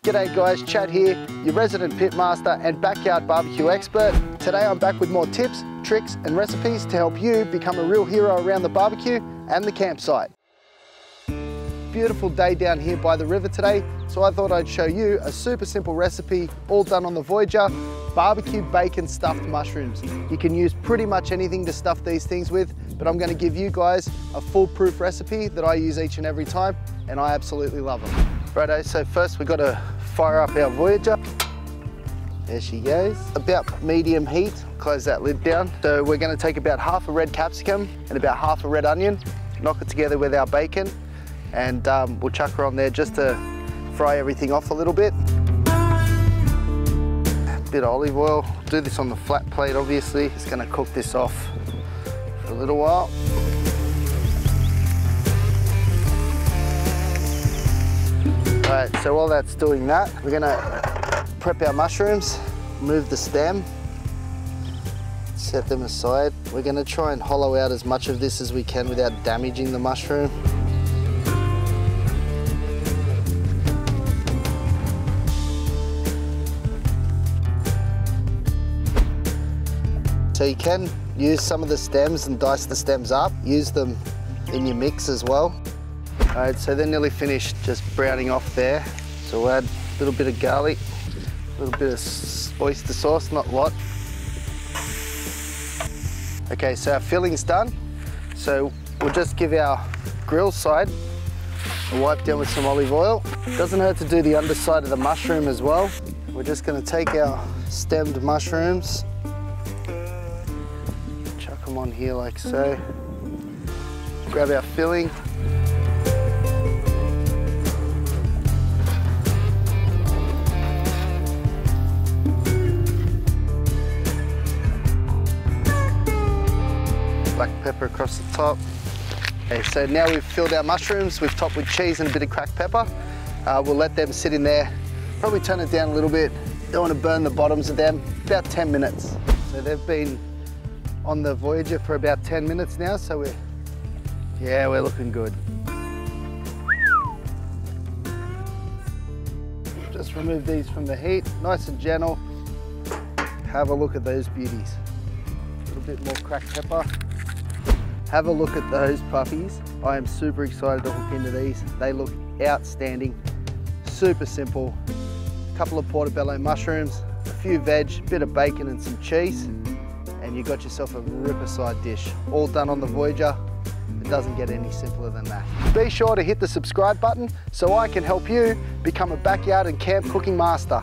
G'day guys, Chad here, your resident pit master and backyard barbecue expert. Today I'm back with more tips, tricks and recipes to help you become a real hero around the barbecue and the campsite. Beautiful day down here by the river today, so I thought I'd show you a super simple recipe, all done on the Voyager, barbecue bacon stuffed mushrooms. You can use pretty much anything to stuff these things with, but I'm going to give you guys a foolproof recipe that I use each and every time, and I absolutely love them. Righto, so first we've got to fire up our Voyager. There she goes. About medium heat, close that lid down. So we're going to take about half a red capsicum and about half a red onion, knock it together with our bacon, and we'll chuck her on there just to fry everything off a little bit. A bit of olive oil. Do this on the flat plate, obviously. Just going to cook this off for a little while. Alright, so while that's doing that, we're going to prep our mushrooms, remove the stem, set them aside. We're going to try and hollow out as much of this as we can without damaging the mushroom. So you can use some of the stems and dice the stems up, use them in your mix as well. Alright, so they're nearly finished just browning off there. So we'll add a little bit of garlic, a little bit of oyster sauce, not a lot. Okay, so our filling's done. So we'll just give our grill side a wipe down with some olive oil. Doesn't hurt to do the underside of the mushroom as well. We're just going to take our stemmed mushrooms, chuck them on here like so. Grab our filling. Black pepper across the top. Okay, so now we've filled our mushrooms, we've topped with cheese and a bit of cracked pepper. We'll let them sit in there, probably turn it down a little bit. Don't want to burn the bottoms of them, about 10 minutes. So they've been on the Voyager for about 10 minutes now, so we're looking good. Just remove these from the heat, nice and gentle. Have a look at those beauties. A little bit more cracked pepper. Have a look at those puppies. I am super excited to hook into these. They look outstanding, super simple. A couple of portobello mushrooms, a few veg, a bit of bacon and some cheese, and you got yourself a ripper side dish. All done on the Voyager. It doesn't get any simpler than that. Be sure to hit the subscribe button so I can help you become a backyard and camp cooking master.